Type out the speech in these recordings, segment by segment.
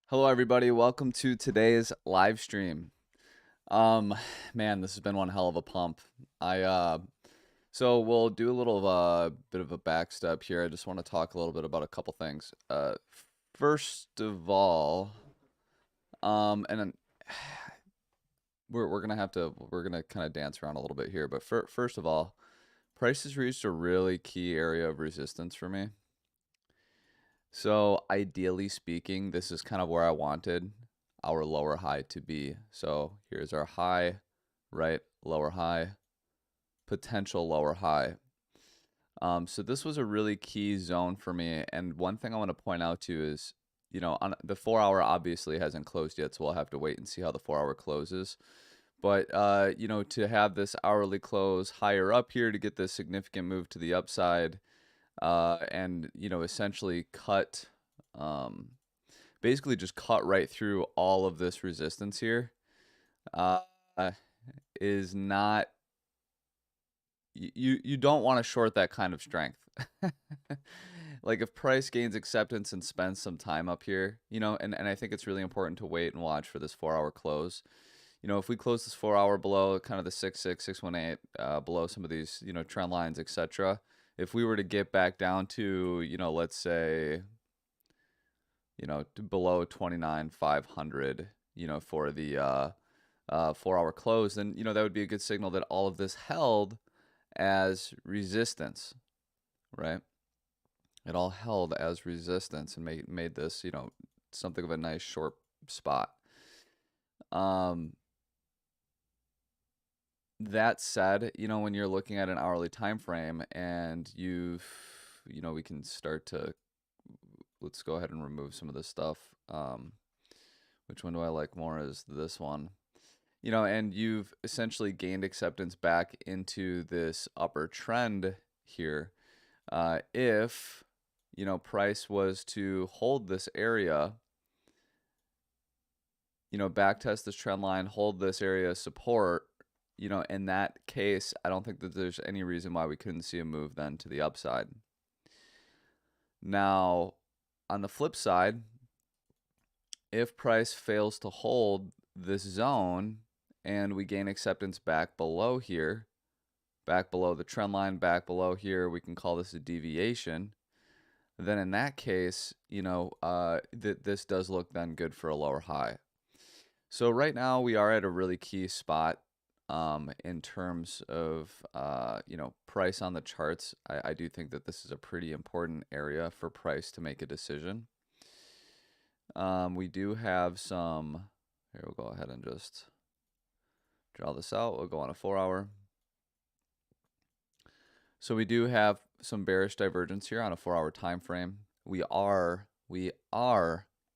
Hello, everybody. Welcome to today's live stream. Um, Man, this has been one hell of a pump. So we'll do a little bit of a back step here. I just want to talk a little bit about a couple things. First of all, and then we're gonna kind of dance around a little bit here. But first of all, price has reached a really key area of resistance for me. So ideally speaking, this is kind of where I wanted our lower high to be. So here's our high, right? Lower high, potential lower high. So this was a really key zone for me. And one thing I want to point out too is, on the 4 hour obviously hasn't closed yet, so we'll have to wait and see how the 4 hour closes. But to have this hourly close higher up here to get this significant move to the upside, and essentially basically just cut right through all of this resistance here, uh, is not you don't want to short that kind of strength. Like if price gains acceptance and spends some time up here, and I think it's really important to wait and watch for this 4 hour close. If we close this 4 hour below kind of the 618, below some of these, trend lines, etc. If we were to get back down to, let's say, below 29,500, for the 4 hour close, then, that would be a good signal that all of this held as resistance, right? It all held as resistance and made this, something of a nice short spot. That said, when you're looking at an hourly time frame and we can start to, let's go ahead and remove some of this stuff. Which one do I like more is this one. And you've essentially gained acceptance back into this upper trend here. If, price was to hold this area, back test this trend line, hold this area of support, in that case, I don't think that there's any reason why we couldn't see a move then to the upside. Now, on the flip side, if price fails to hold this zone and we gain acceptance back below here, back below the trend line, back below here, we can call this a deviation. Then in that case, this does look then good for a lower high. So right now we are at a really key spot in terms of price on the charts. I do think that this is a pretty important area for price to make a decision. We do have some, here we'll go ahead and just draw this out. We'll go on a 4 hour. So we do have some bearish divergence here on a 4 hour time frame. We are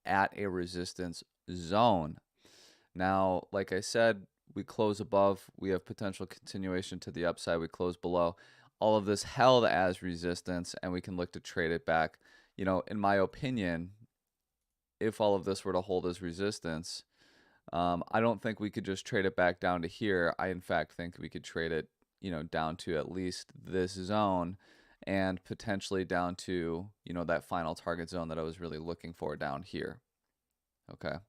at a resistance zone. Now, like I said, we close above, we have potential continuation to the upside, we close below. All of this held as resistance, and we can look to trade it back. In my opinion, if all of this were to hold as resistance, I don't think we could just trade it back down to here. I, in fact, think we could trade it, down to at least this zone and potentially down to, that final target zone that I was really looking for down here. Okay.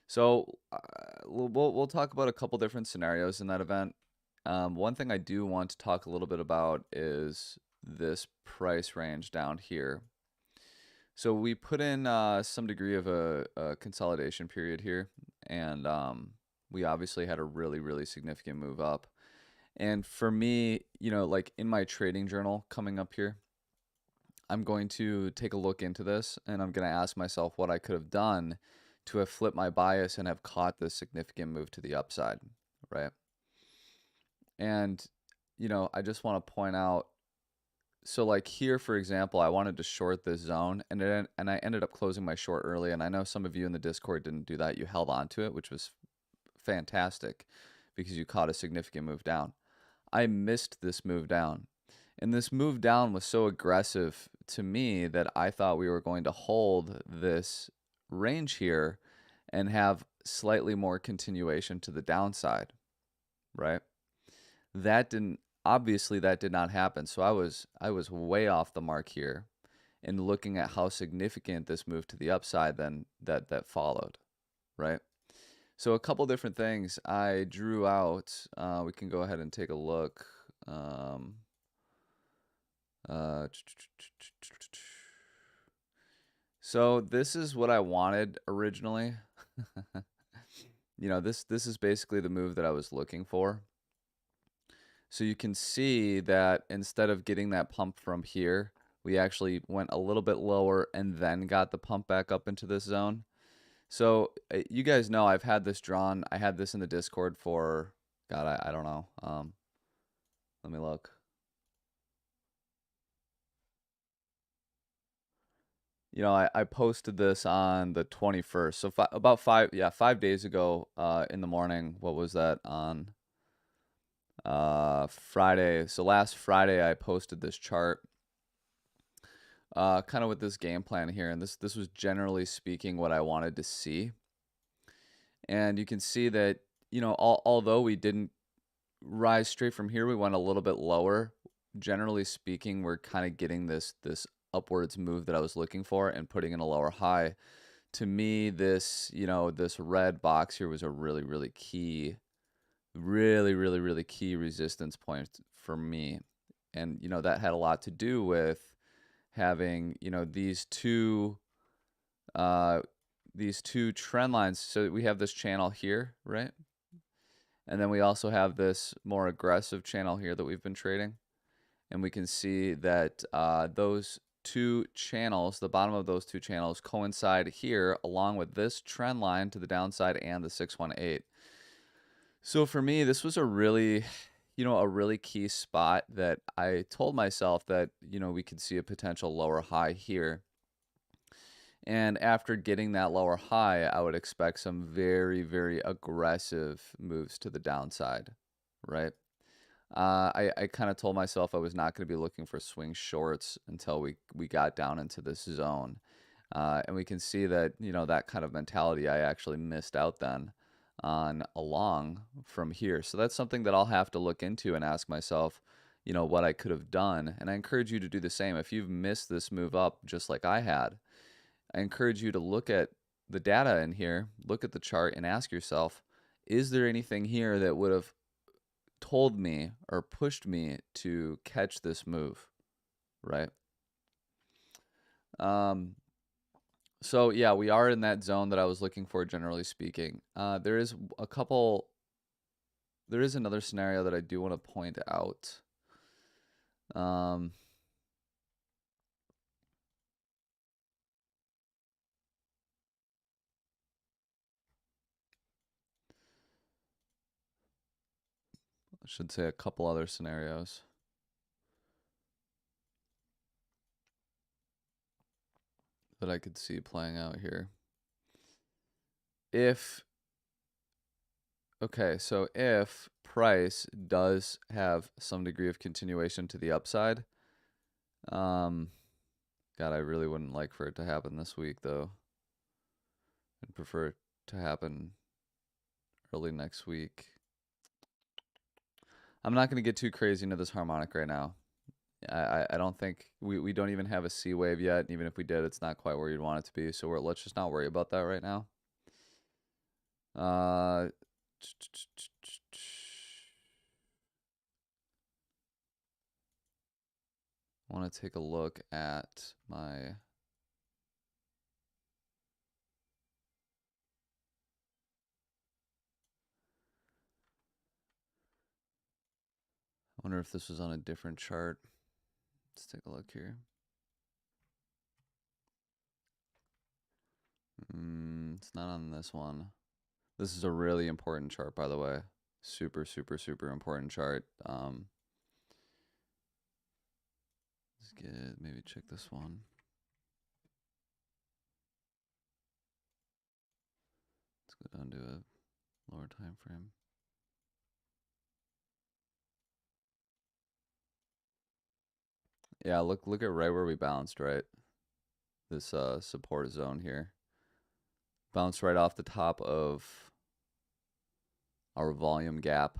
So we'll talk about a couple different scenarios in that event. One thing I do want to talk a little bit about is this price range down here. So we put in some degree of a consolidation period here, and we obviously had a really, really significant move up. And for me, like in my trading journal coming up here, I'm going to take a look into this, and I'm going to ask myself what I could have done to have flipped my bias and have caught this significant move to the upside, right? And, I just want to point out, so like here, for example, I wanted to short this zone, and I ended up closing my short early, and I know some of you in the Discord didn't do that. You held on to it, which was fantastic because you caught a significant move down. I missed this move down. And this move down was so aggressive to me that I thought we were going to hold this range here and have slightly more continuation to the downside, right? That did not happen. So I was way off the mark here. and looking at how significant this move to the upside then that followed, right? So a couple different things I drew out. We can go ahead and take a look. Uh, so this is what I wanted originally. You know, this is basically the move that I was looking for. So you can see that instead of getting that pump from here, we actually went a little bit lower and then got the pump back up into this zone. So you guys know I've had this drawn. I had this in the Discord for, God, I don't know. Let me look. You know, I posted this on the 21st. So about 5 days ago in the morning. What was that on Friday? So last Friday I posted this chart kind of with this game plan here. And this was generally speaking what I wanted to see. And you can see that, you know, although we didn't rise straight from here, we went a little bit lower. Generally speaking, we're kind of getting this upwards move that I was looking for and putting in a lower high. To me, this, you know, this red box here was a really key, really key resistance point for me. And, you know, that had a lot to do with having, you know, these two trend lines. So we have this channel here, right? And then we also have this more aggressive channel here that we've been trading. And we can see that those two channels, the bottom of those two channels, coincide here along with this trend line to the downside and the 618. So for me, this was a really, you know, a really key spot that I told myself that, you know, we could see a potential lower high here. And after getting that lower high, I would expect some very aggressive moves to the downside, right? I kind of told myself I was not going to be looking for swing shorts until we got down into this zone. And we can see that, you know, that kind of mentality I actually missed out then on along from here. So that's something that I'll have to look into and ask myself, you know, what I could have done. And I encourage you to do the same. If you've missed this move up just like I had, I encourage you to look at the data in here, look at the chart, and ask yourself, is there anything here that would have told me or pushed me to catch this move, right? So yeah, we are in that zone that I was looking for, generally speaking. There is another scenario that I do want to point out. I should say a couple other scenarios that I could see playing out here. Okay, so if price does have some degree of continuation to the upside, God, I really wouldn't like for it to happen this week, though. I'd prefer it to happen early next week. I'm not going to get too crazy into this harmonic right now. I don't think we don't even have a C wave yet. Even if we did, it's not quite where you'd want it to be. So let's just not worry about that right now. I want to take a look at my. I wonder if this was on a different chart. Let's take a look here. It's not on this one. This is a really important chart, by the way. Super important chart. Let's maybe check this one. Let's go down to a lower time frame. Yeah, look at right where we bounced, right? This support zone here. Bounced right off the top of our volume gap.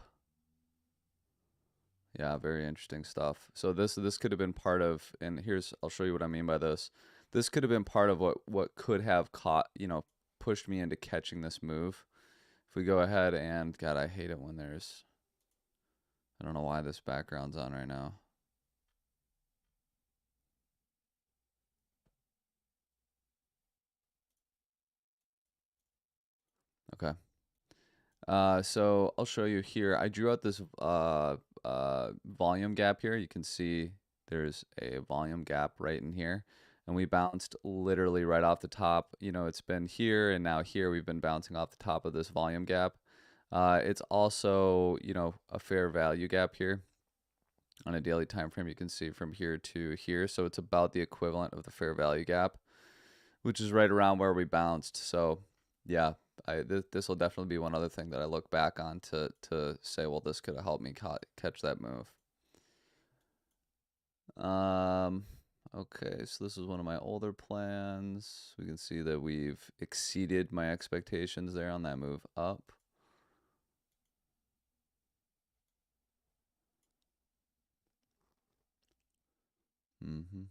Yeah, very interesting stuff. So this could have been part of, and here's I'll show you what I mean by this. This could have been part of what could have caught, pushed me into catching this move. If we go ahead and God, I hate it when there's I don't know why this background's on right now. Okay. So I'll show you here. I drew out this volume gap here. You can see there's a volume gap right in here. And we bounced literally right off the top. It's been here and now here. We've been bouncing off the top of this volume gap. It's also, a fair value gap here on a daily time frame. You can see from here to here. So it's about the equivalent of the fair value gap, which is right around where we bounced. So yeah, this will definitely be one other thing that I look back on to say, well, this could have helped me catch that move. Um, okay, so this is one of my older plans. We can see that we've exceeded my expectations there on that move up. Mm-hmm.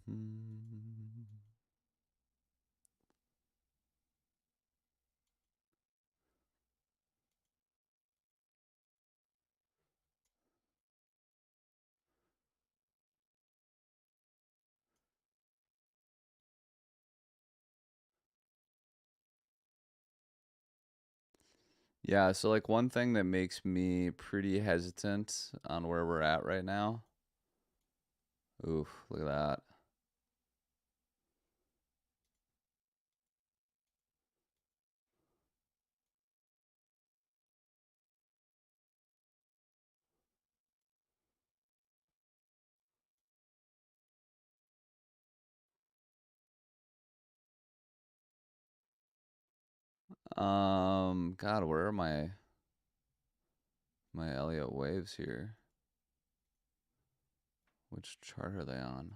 Yeah, so like one thing that makes me pretty hesitant on where we're at right now. Oof, look at that. God, where are my Elliott waves here? Which chart are they on?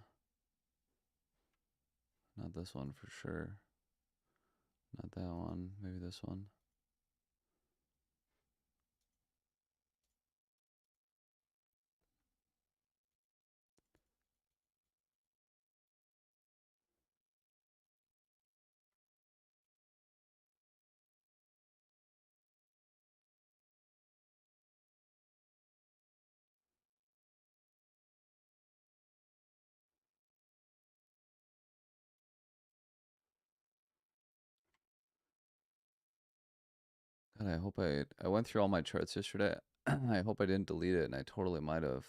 Not this one for sure. Not that one. Maybe this one. God, I hope I went through all my charts yesterday. I hope I didn't delete it, and I totally might have.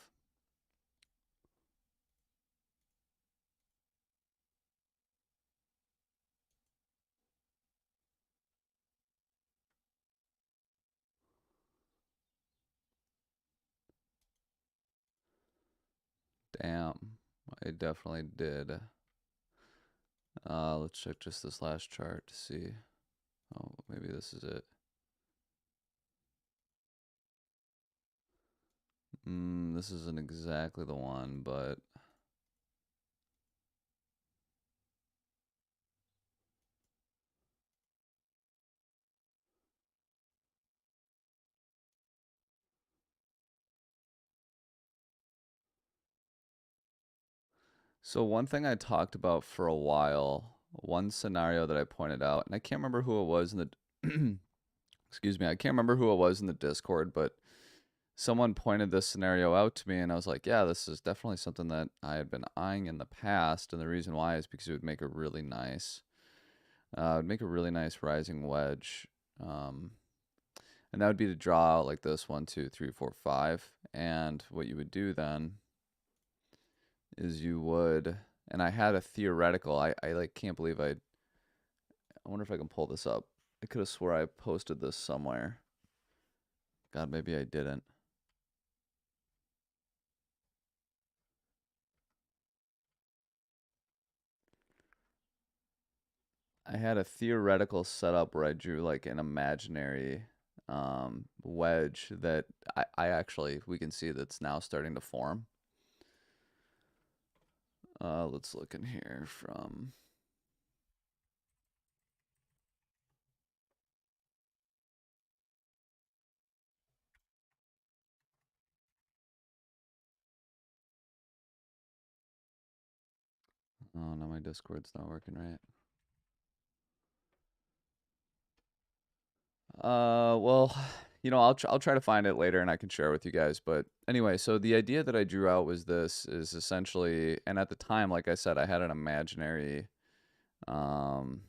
Damn, I definitely did. Let's check just this last chart to see. Oh, maybe this is it. This isn't exactly the one, but so one thing I talked about for a while, one scenario that I pointed out, and I can't remember who it was in the excuse me, I can't remember who it was in the Discord, but someone pointed this scenario out to me, and I was like, yeah, this is definitely something that I had been eyeing in the past, and the reason why is because it would make a really nice, rising wedge, um, and that would be to draw out like this 1, 2, 3, 4, 5, and what you would do then is you would, and I had a theoretical, I like can't believe I wonder if I can pull this up. I could have swore I posted this somewhere. God, maybe I didn't. I had a theoretical setup where I drew like an imaginary wedge that I actually, we can see that's now starting to form. Let's look in here from. Oh, no, my Discord's not working right. Well, I'll try to find it later and I can share with you guys. But anyway, so the idea that I drew out was this is essentially, and at the time, like I said, I had an imaginary um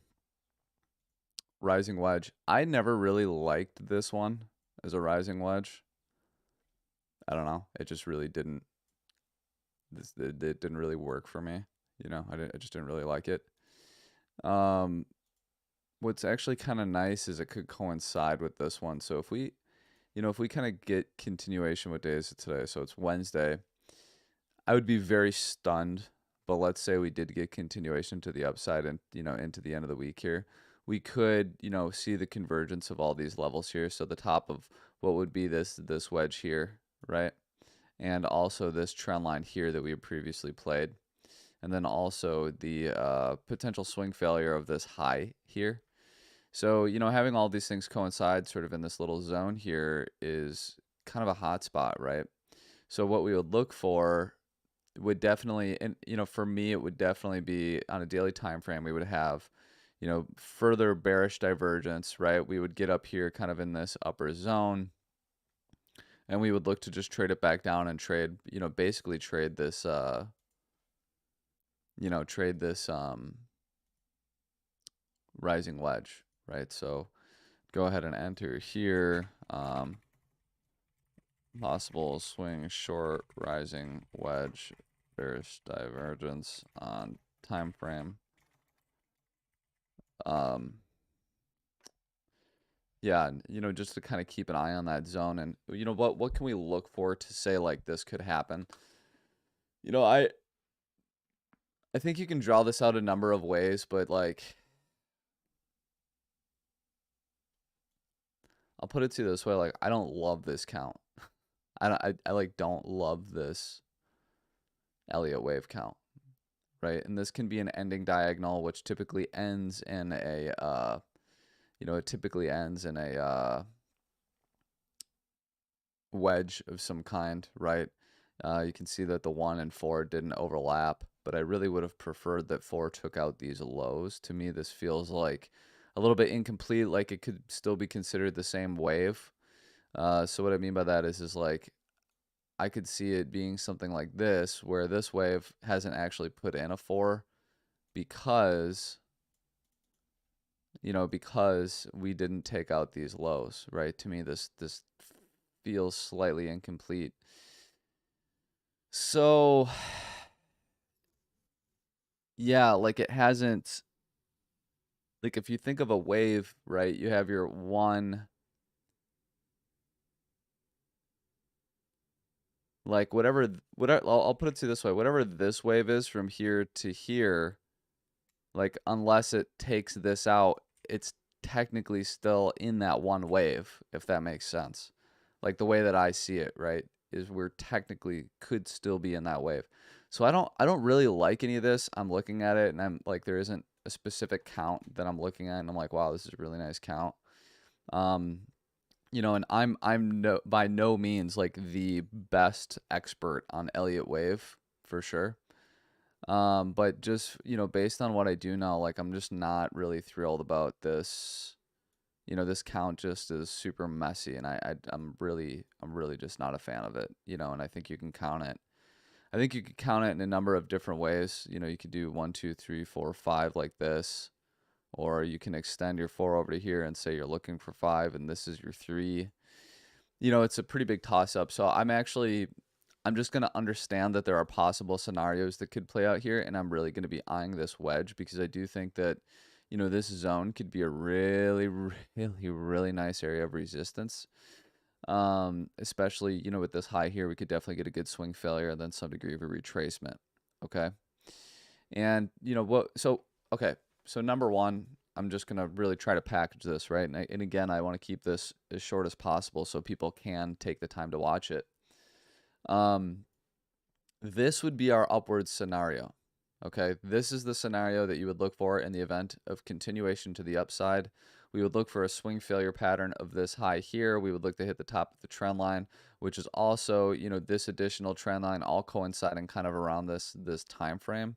rising wedge. I never really liked this one as a rising wedge. I don't know. It just really didn't. It didn't really work for me. I just didn't really like it. Um, what's actually kind of nice is it could coincide with this one. So if we kind of get continuation, what day is it today? So it's Wednesday. I would be very stunned, but let's say we did get continuation to the upside and, into the end of the week here. We could, see the convergence of all these levels here. So the top of what would be this wedge here, right? And also this trend line here that we had previously played. And then also the potential swing failure of this high here. So, having all these things coincide sort of in this little zone here is kind of a hot spot, right? So what we would look for would definitely, and for me, it would definitely be on a daily time frame. We would have, further bearish divergence, right? We would get up here kind of in this upper zone, and we would look to just trade it back down and trade, basically trade this, trade this rising wedge, right? So go ahead and enter here. Possible swing short rising wedge bearish divergence on time frame. Yeah, just to kind of keep an eye on that zone. And what can we look for to say like this could happen? I think you can draw this out a number of ways, but like I'll put it to you this way, like I don't love this count. I like don't love this Elliott wave count, right? And this can be an ending diagonal, which typically ends in a it typically ends in a wedge of some kind, right? You can see that the 1 and 4 didn't overlap, but I really would have preferred that 4 took out these lows. To me, this feels like a little bit incomplete, like it could still be considered the same wave. So what I mean by that is like I could see it being something like this, where this wave hasn't actually put in a 4 because because we didn't take out these lows, right? To me, this feels slightly incomplete. So, yeah, like it hasn't, like if you think of a wave, right, you have your one, like whatever, I'll put it to you this way, whatever this wave is from here to here, like unless it takes this out, it's technically still in that one wave, if that makes sense. Like the way that I see it, right, is we're technically could still be in that wave. So I don't really like any of this. I'm looking at it and I'm like there isn't a specific count that I'm looking at and I'm like, wow, this is a really nice count. Um, and I'm no by no means like the best expert on Elliott wave for sure. But just, based on what I do know, like I'm just not really thrilled about this. This count just is super messy and I'm really just not a fan of it, and I think you can count it. I think you could count it in a number of different ways. You could do 1, 2, 3, 4, 5 like this, or you can extend your 4 over to here and say you're looking for 5 and this is your 3. It's a pretty big toss up. So I'm just going to understand that there are possible scenarios that could play out here. And I'm really going to be eyeing this wedge because I do think that, this zone could be a really, really, really nice area of resistance. Especially, with this high here, we could definitely get a good swing failure and then some degree of a retracement. Okay. And, okay. So number one, I'm just going to really try to package this, right? And again, I want to keep this as short as possible so people can take the time to watch it. This would be our upward scenario. Okay, this is the scenario that you would look for in the event of continuation to the upside. We would look for a swing failure pattern of this high here. We would look to hit the top of the trend line, which is also, this additional trend line all coinciding kind of around this time frame,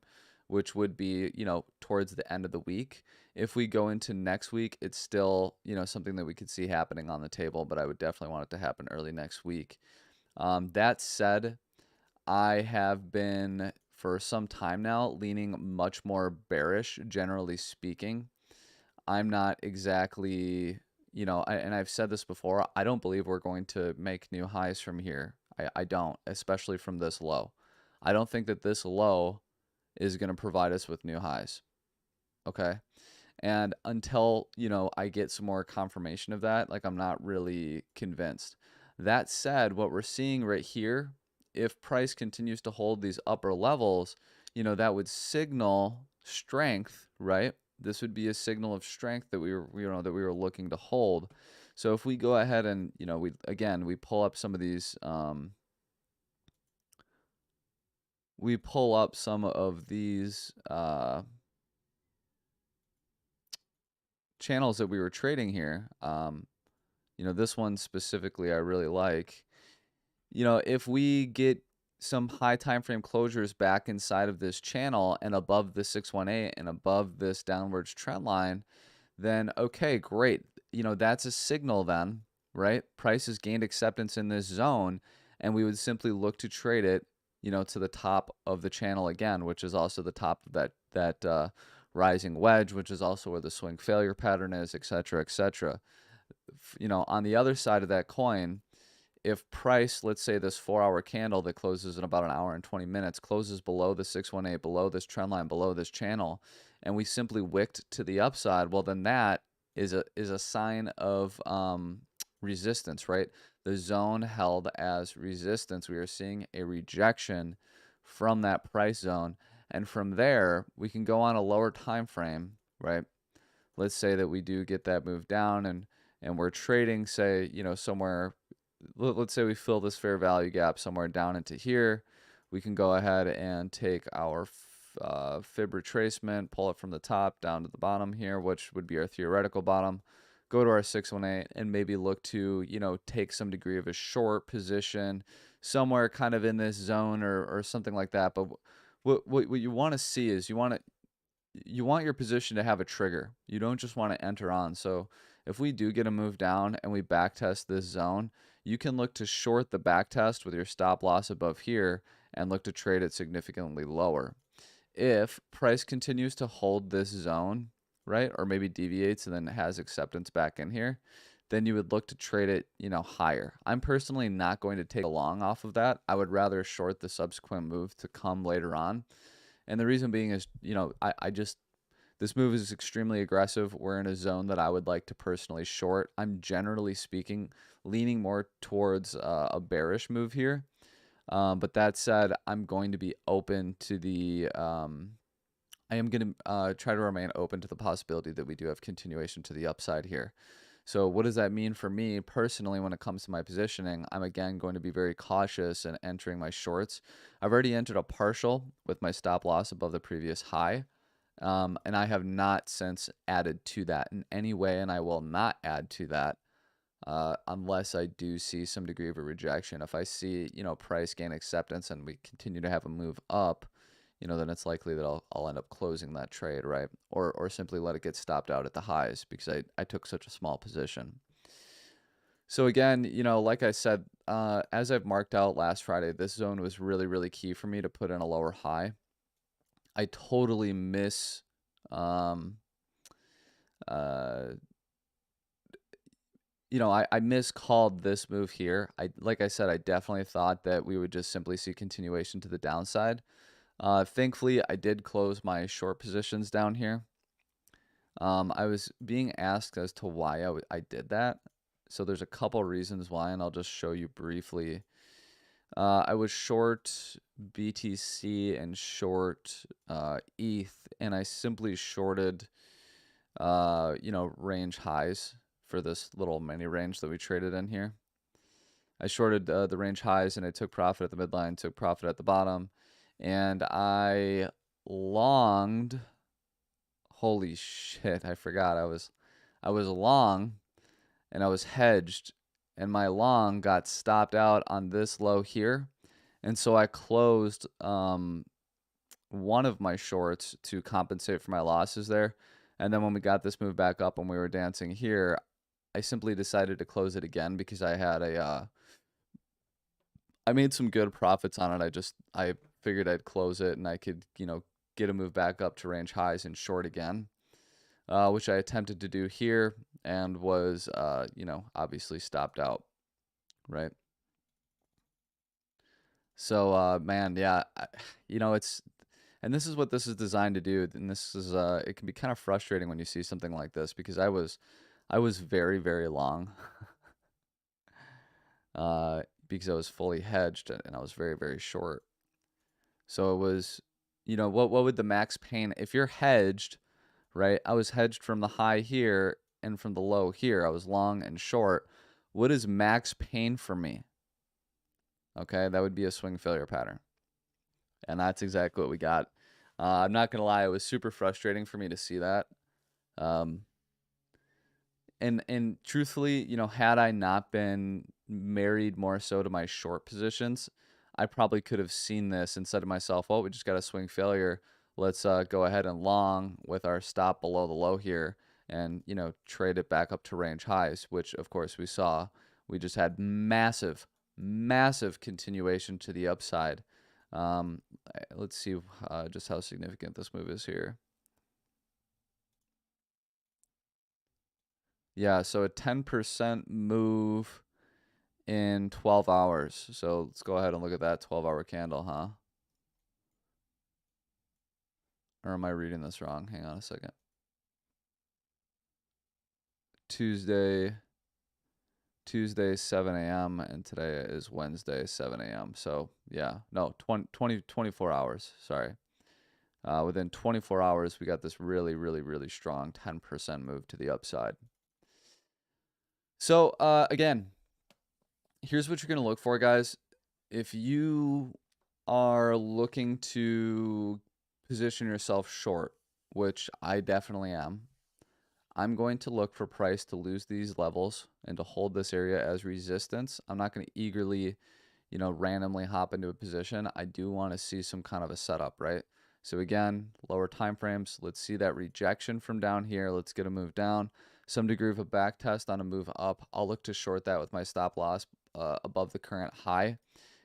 which would be, towards the end of the week. If we go into next week, it's still, something that we could see happening on the table, but I would definitely want it to happen early next week. That said, I have been for some time now leaning much more bearish, generally speaking. I'm not exactly, and I've said this before, I don't believe we're going to make new highs from here. I don't, especially from this low. I don't think that this low is going to provide us with new highs. Okay. And until, I get some more confirmation of that, like I'm not really convinced. That said, what we're seeing right here, if price continues to hold these upper levels, that would signal strength, right? This would be a signal of strength that we were looking to hold. So if we go ahead and, we pull up some of these, channels that we were trading here. This one specifically I really like. If we get some high time frame closures back inside of this channel and above the 618 and above this downwards trend line, then okay, great. That's a signal then, right? Price has gained acceptance in this zone, and we would simply look to trade it, to the top of the channel again, which is also the top of that rising wedge, which is also where the swing failure pattern is, et cetera, et cetera. On the other side of that coin, if price, let's say this 4-hour candle that closes in about an hour and 20 minutes, closes below the 618, below this trend line, below this channel, and we simply wicked to the upside, well, then that is a sign of resistance, right? The zone held as resistance. We are seeing a rejection from that price zone. And from there, we can go on a lower time frame, right? Let's say that we do get that move down and we're trading, say, somewhere, let's say we fill this fair value gap somewhere down into here. We can go ahead and take our fib retracement, pull it from the top down to the bottom here, which would be our theoretical bottom, go to our 618 and maybe look to, take some degree of a short position somewhere kind of in this zone or something like that. But what you want to see is you want your position to have a trigger. You don't just want to enter on. So if we do get a move down and we back test this zone, you can look to short the back test with your stop loss above here and look to trade it significantly lower. If price continues to hold this zone, right, or maybe deviates and then has acceptance back in here, then you would look to trade it, higher. I'm personally not going to take a long off of that. I would rather short the subsequent move to come later on. And the reason being is, this move is extremely aggressive. We're in a zone that I would like to personally short. I'm generally speaking leaning more towards a bearish move here. But that said, I'm going to be open to the, I am going to try to remain open to the possibility that we do have continuation to the upside here. So what does that mean for me personally when it comes to my positioning? I'm again going to be very cautious in entering my shorts. I've already entered a partial with my stop loss above the previous high. And I have not since added to that in any way, and I will not add to that unless I do see some degree of a rejection. If I see, price gain acceptance and we continue to have a move up, then it's likely that I'll end up closing that trade, right? Or simply let it get stopped out at the highs because I took such a small position. So again, like I said, as I've marked out last Friday, this zone was really, really key for me to put in a lower high. I totally miss I miscalled this move here. Like I said, I definitely thought that we would just simply see continuation to the downside. Thankfully, I did close my short positions down here. I was being asked as to why I did that. So there's a couple reasons why, and I'll just show you briefly. I was short BTC and short ETH, and I simply shorted, range highs for this little mini range that we traded in here. I shorted the range highs, and I took profit at the midline, took profit at the bottom, and I longed. Holy shit! I forgot I was long, and I was hedged. And my long got stopped out on this low here. And so I closed one of my shorts to compensate for my losses there. And then when we got this move back up and we were dancing here, I simply decided to close it again because I had I made some good profits on it. I figured I'd close it and I could, get a move back up to range highs and short again, which I attempted to do here and was, obviously stopped out, right? So, man, yeah, and this is what this is designed to do. And this is, it can be kind of frustrating when you see something like this because I was very, very long, because I was fully hedged and I was very, very short. So it was, what would the max pain, if you're hedged, right? I was hedged from the high here and from the low here. I was long and short. What is max pain for me? Okay, that would be a swing failure pattern. And that's exactly what we got. I'm not gonna lie, it was super frustrating for me to see that. Um, and truthfully, had I not been married more so to my short positions, I probably could have seen this and said to myself, "Well, we just got a swing failure. Let's go ahead and long with our stop below the low here, and trade it back up to range highs," which of course we saw. We just had massive, massive continuation to the upside. Let's see just how significant this move is here. Yeah, so a 10% move in 12 hours. So let's go ahead and look at that 12-hour candle, huh? Or am I reading this wrong? Hang on a second. Tuesday, 7 a.m. and today is Wednesday, 7 a.m. So yeah, no, 24 hours. Sorry. Within 24 hours, we got this really, really, really strong 10% move to the upside. So again, here's what you're going to look for, guys. If you are looking to position yourself short, which I definitely am, I'm going to look for price to lose these levels and to hold this area as resistance. I'm not going to eagerly, randomly hop into a position. I do want to see some kind of a setup, right? So again, lower time frames. Let's see that rejection from down here. Let's get a move down. Some degree of a back test on a move up. I'll look to short that with my stop loss above the current high.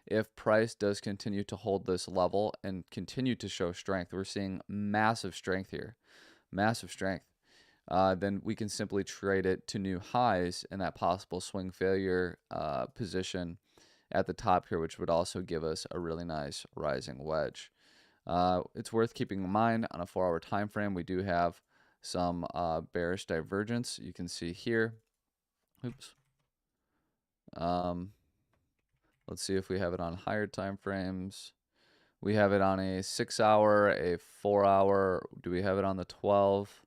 If price does continue to hold this level and continue to show strength, we're seeing massive strength here, massive strength. Then we can simply trade it to new highs in that possible swing failure position at the top here, which would also give us a really nice rising wedge. It's worth keeping in mind on a 4-hour time frame, we do have some bearish divergence. You can see here. Oops. Let's see if we have it on higher time frames. We have it on a 6-hour, a 4-hour. Do we have it on the 12?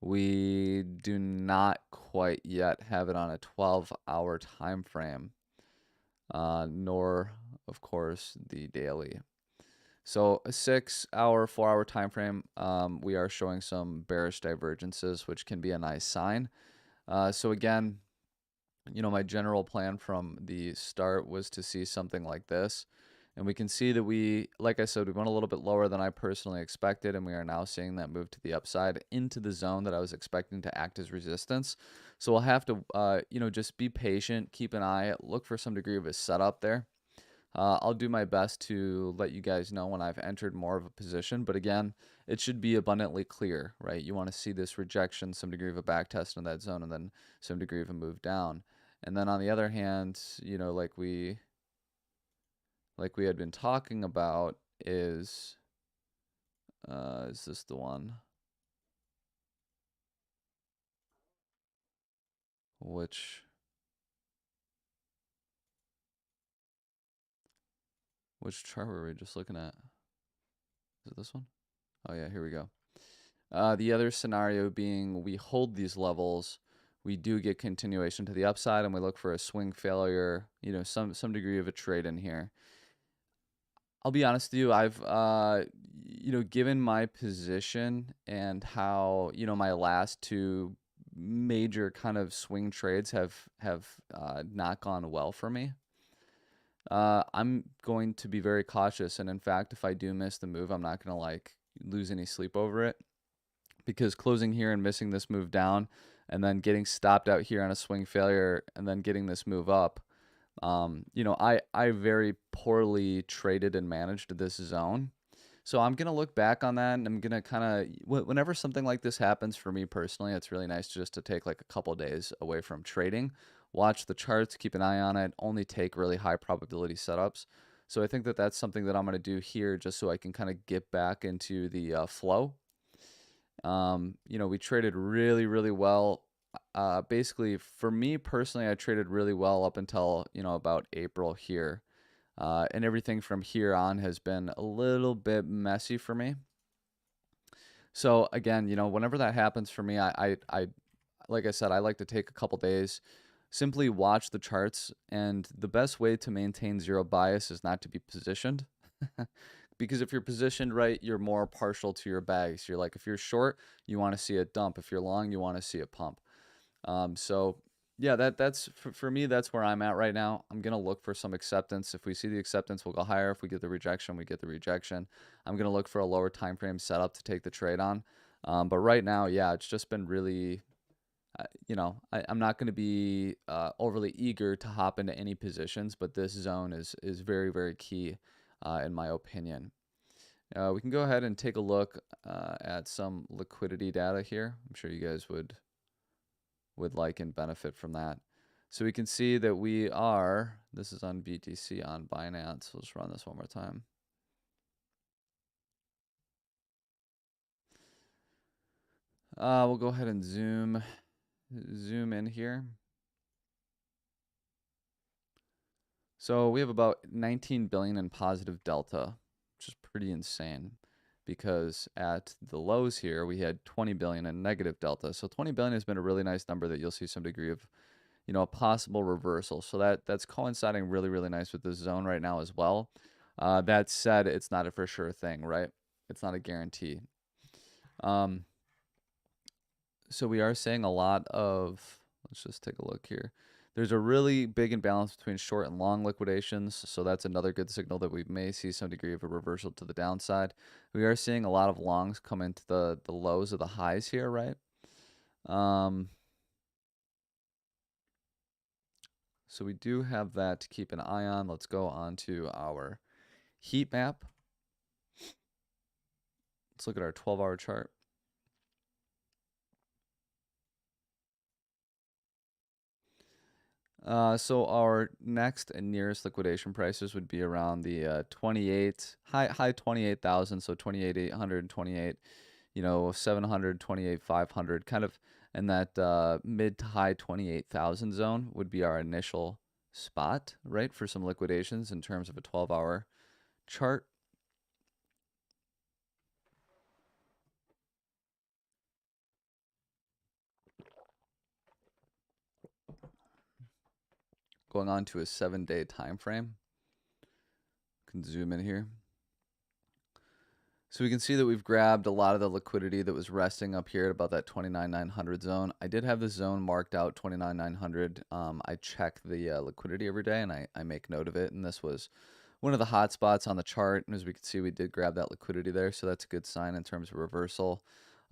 We do not quite yet have it on a 12-hour time frame, nor, of course, the daily. So a 6-hour, 4-hour time frame, we are showing some bearish divergences, which can be a nice sign. So again, my general plan from the start was to see something like this. And we can see that like I said, we went a little bit lower than I personally expected, and we are now seeing that move to the upside into the zone that I was expecting to act as resistance. So we'll have to, just be patient, keep an eye, look for some degree of a setup there. I'll do my best to let you guys know when I've entered more of a position, but again, it should be abundantly clear, right? You want to see this rejection, some degree of a back test in that zone, and then some degree of a move down. And then on the other hand, like we had been talking about, is this the one? Which chart were we just looking at? Is it this one? Oh yeah, here we go. The other scenario being we hold these levels, we do get continuation to the upside, and we look for a swing failure, some degree of a trade in here. I'll be honest with you, I've given my position and how my last two major kind of swing trades have not gone well for me. I'm going to be very cautious. And in fact, if I do miss the move, I'm not going to like lose any sleep over it, because closing here and missing this move down and then getting stopped out here on a swing failure and then getting this move up. You know, I very poorly traded and managed this zone. So I'm going to look back on that, and I'm going to kind of, whenever something like this happens for me personally, it's really nice just to take like a couple days away from trading, watch the charts, keep an eye on it, only take really high probability setups. So I think that that's something that I'm going to do here just so I can kind of get back into the flow. You know, we traded really, really well. Basically, for me personally, I traded really well up until, you know, about April here. And everything from here on has been a little bit messy for me. So again, you know, whenever that happens for me, like I said, I like to take a couple days, simply watch the charts, and the best way to maintain zero bias is not to be positioned. Because if you're positioned right, you're more partial to your bags. You're like, if you're short, you want to see a dump. If you're long, you want to see a pump. So yeah, that's for me, that's where I'm at right now. I'm gonna look for some acceptance. If we see the acceptance, we'll go higher. If we get the rejection, we get the rejection. I'm gonna look for a lower time frame setup to take the trade on. But right now, yeah, it's just been really, you know, I'm not going to be overly eager to hop into any positions, but this zone is very, very key, in my opinion. We can go ahead and take a look at some liquidity data here. I'm sure you guys would like and benefit from that. So we can see that we are, this is on BTC on Binance. Let's run this one more time. We'll go ahead and zoom in here. So we have about 19 billion in positive delta, which is pretty insane, because at the lows here we had 20 billion in negative delta. So 20 billion has been a really nice number that you'll see some degree of, you know, a possible reversal. So that's coinciding really, really nice with this zone right now as well. That said, it's not a for sure thing, right? It's not a guarantee. Um, so we are seeing a lot of, let's just take a look here. There's a really big imbalance between short and long liquidations, so that's another good signal that we may see some degree of a reversal to the downside. We are seeing a lot of longs come into the lows of the highs here, right? So we do have that to keep an eye on. Let's go on to our heat map. Let's look at our 12-hour chart. So our next and nearest liquidation prices would be around the 28 high 28,000, so 28,800, 28, you know, 700, 28,500, kind of, and that mid to high 28,000 zone would be our initial spot, right, for some liquidations in terms of a 12-hour chart. Going on to a 7-day time frame. Can zoom in here. So we can see that we've grabbed a lot of the liquidity that was resting up here at about that 29,900 zone. I did have the zone marked out 29,900. I check the liquidity every day, and I make note of it. And this was one of the hot spots on the chart. And as we can see, we did grab that liquidity there. So that's a good sign in terms of reversal.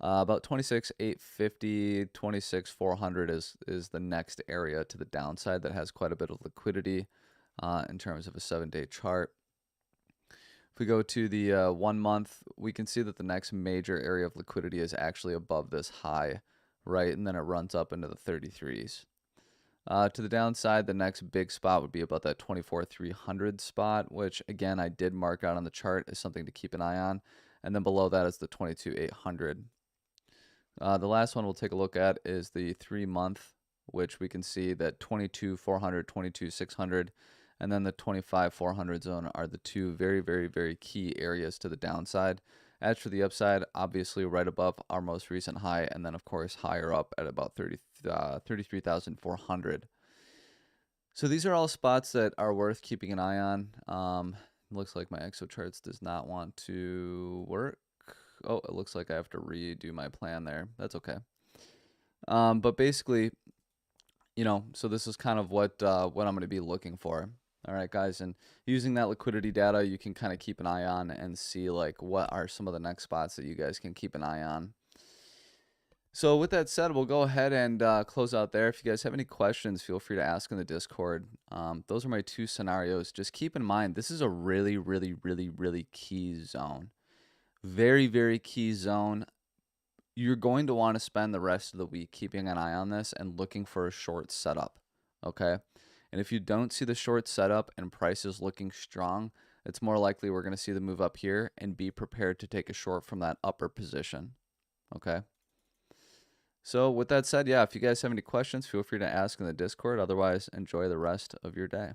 About 26,850, 26,400 is the next area to the downside that has quite a bit of liquidity in terms of a 7-day chart. If we go to the 1 month, we can see that the next major area of liquidity is actually above this high, right? And then it runs up into the 33s. To the downside, the next big spot would be about that 24,300 spot, which again, I did mark out on the chart as something to keep an eye on. And then below that is the 22,800. The last one we'll take a look at is the 3 month, which we can see that 22,400, 22,600, and then the 25,400 zone are the two very, very, very key areas to the downside. As for the upside, obviously right above our most recent high, and then of course higher up at about 33,400. So these are all spots that are worth keeping an eye on. Looks like my ExoCharts does not want to work. Oh, it looks like I have to redo my plan there. That's okay. But basically, you know, so this is kind of what I'm going to be looking for. All right, guys, and using that liquidity data, you can kind of keep an eye on and see like what are some of the next spots that you guys can keep an eye on. So with that said, we'll go ahead and close out there. If you guys have any questions, feel free to ask in the Discord. Those are my two scenarios. Just keep in mind, this is a really, really, really, really key zone. Very, very key zone. You're going to want to spend the rest of the week keeping an eye on this and looking for a short setup, okay? And if you don't see the short setup and prices looking strong, it's more likely we're going to see the move up here, and be prepared to take a short from that upper position, okay? So with that said, yeah, if you guys have any questions, feel free to ask in the Discord. Otherwise, enjoy the rest of your day.